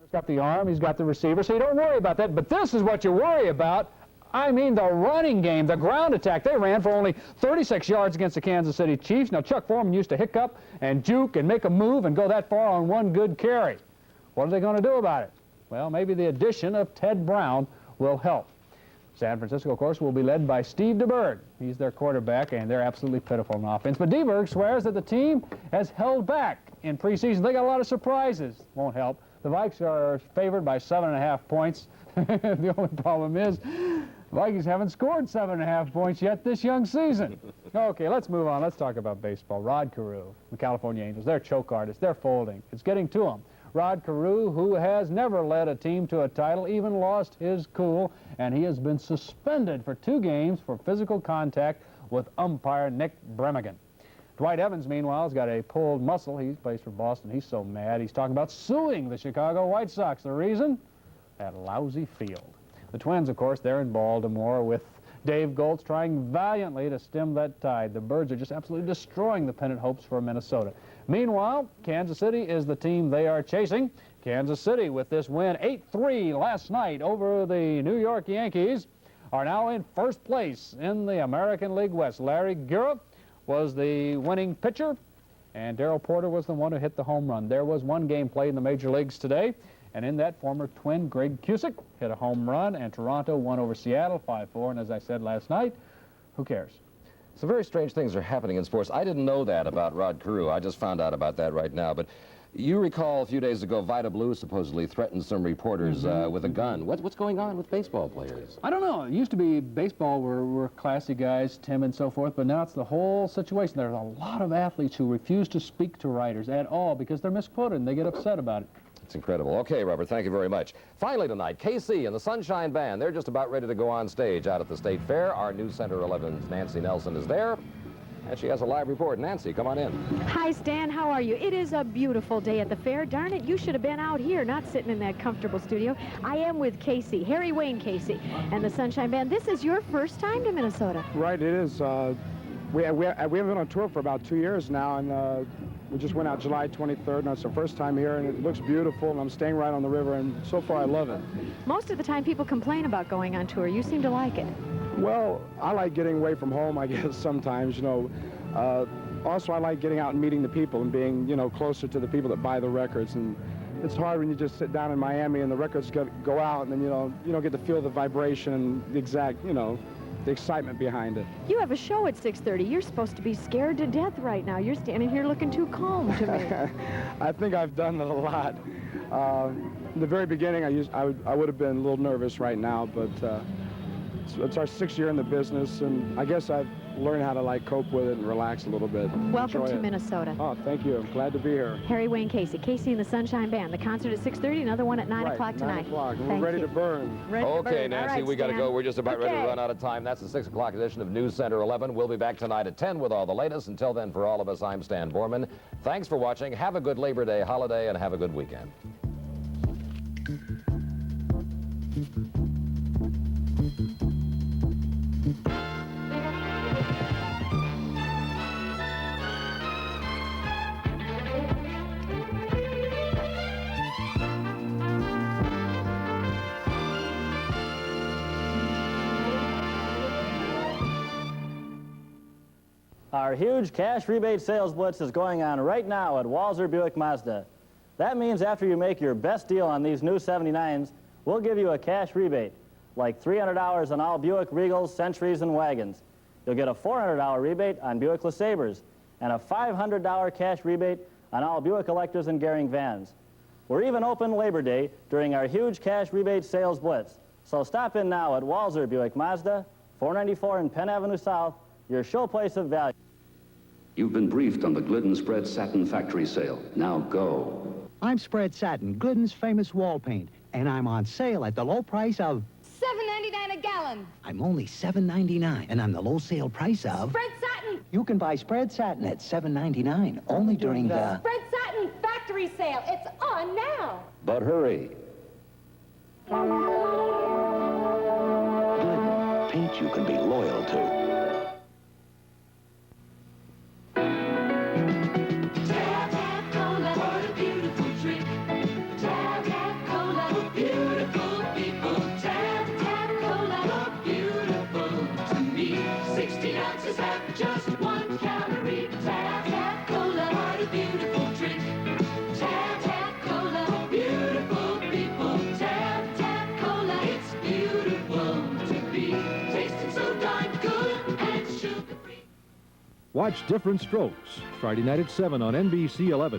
He's got the arm, he's got the receiver, so you don't worry about that. But this is what you worry about. I mean, the running game, the ground attack. They ran for only 36 yards against the Kansas City Chiefs. Now, Chuck Foreman used to hiccup and juke and make a move and go that far on one good carry. What are they going to do about it? Well, maybe the addition of Ted Brown will help. San Francisco, of course, will be led by Steve DeBerg. He's their quarterback, and they're absolutely pitiful in offense. But DeBerg swears that the team has held back in preseason. They got a lot of surprises. Won't help. The Vikes are favored by 7.5 points. The only problem is the Vikings haven't scored 7.5 points yet this young season. Okay, let's move on. Let's talk about baseball. Rod Carew, the California Angels, they're choke artists. They're folding. It's getting to them. Rod Carew, who has never led a team to a title, even lost his cool, and he has been suspended for 2 games for physical contact with umpire Nick Bremigan. Dwight Evans, meanwhile, has got a pulled muscle. He plays for Boston. He's so mad. He's talking about suing the Chicago White Sox. The reason? That lousy field. The Twins, of course, they're in Baltimore with Dave Goltz trying valiantly to stem that tide. The Birds are just absolutely destroying the pennant hopes for Minnesota. Meanwhile, Kansas City is the team they are chasing. Kansas City, with this win 8-3 last night over the New York Yankees, are now in first place in the American League West. Larry Gura was the winning pitcher, and Darrell Porter was the one who hit the home run. There was one game played in the major leagues today, and in that, former Twin Greg Cusick hit a home run, and Toronto won over Seattle 5-4. And as I said last night, who cares? So very strange things are happening in sports. I didn't know that about Rod Carew. I just found out about that right now. But you recall a few days ago, Vida Blue supposedly threatened some reporters with a gun. What's going on with baseball players? I don't know. It used to be baseball were classy guys, Tim and so forth, but now it's the whole situation. There's a lot of athletes who refuse to speak to writers at all because they're misquoted and they get upset about it. It's incredible. Okay, Robert, thank you very much. Finally tonight, KC and the Sunshine Band. They're just about ready to go on stage out at the State Fair. Our News Center 11's Nancy Nelson is there, and she has a live report. Nancy, come on in. Hi, Stan. How are you? It is a beautiful day at the fair. Darn it, you should have been out here, not sitting in that comfortable studio. I am with Casey, Harry Wayne Casey, and the Sunshine Band. This is your first time to Minnesota. Right, it is. We have been on tour for about 2 years now, and we just went out July 23rd, and it's the first time here, and it looks beautiful, and I'm staying right on the river, and so far I love it. Most of the time people complain about going on tour. You seem to like it. Well, I like getting away from home, I guess, sometimes, you know. Also, I like getting out and meeting the people and being, you know, closer to the people that buy the records. And it's hard when you just sit down in Miami and the records go out, and then, you know, you don't get to feel the vibration and the exact, you know, the excitement behind it. You have a show at 6:30. You're supposed to be scared to death right now. You're standing here looking too calm to me. I think I've done that a lot. In the very beginning, I would have been a little nervous right now, but it's our 6th year in the business, and I guess I've learned how to like cope with it and relax a little bit. Welcome to Minnesota. Oh, thank you. I'm glad to be here. Harry Wayne Casey, Casey and the Sunshine Band. The concert at 6:30, another one at 9 o'clock tonight. 9 o'clock. We're Thank ready you. to burn. Ready to Okay, burn. Nancy, All right, we got to Stan. go. We're just about ready to Okay. run out of time. That's the 6 o'clock edition of News Center 11. We'll be back tonight at 10 with all the latest. Until then, for all of us, I'm Stan Borman. Thanks for watching. Have a good Labor Day holiday, and have a good weekend. Our huge cash rebate sales blitz is going on right now at Walser Buick Mazda. That means after you make your best deal on these new 79s, we'll give you a cash rebate, like $300 on all Buick Regals, Centuries, and wagons. You'll get a $400 rebate on Buick LeSabres, and a $500 cash rebate on all Buick Electras and Gehring vans. We're even open Labor Day during our huge cash rebate sales blitz. So stop in now at Walser Buick Mazda, 494 in Penn Avenue South, your show place of value. You've been briefed on the Glidden Spread Satin Factory Sale. Now go. I'm Spread Satin, Glidden's famous wall paint, and I'm on sale at the low price of $7.99 a gallon. I'm only $7.99, and I'm the low sale price of Spread Satin. You can buy Spread Satin at $7.99 only during the Spread Satin factory sale. It's on now. But hurry. Glidden, paint you can be loyal to. Tap, tap, cola. What a beautiful trick. Tap, tap, cola. Watch Different Strokes, Friday night at 7 on NBC 11.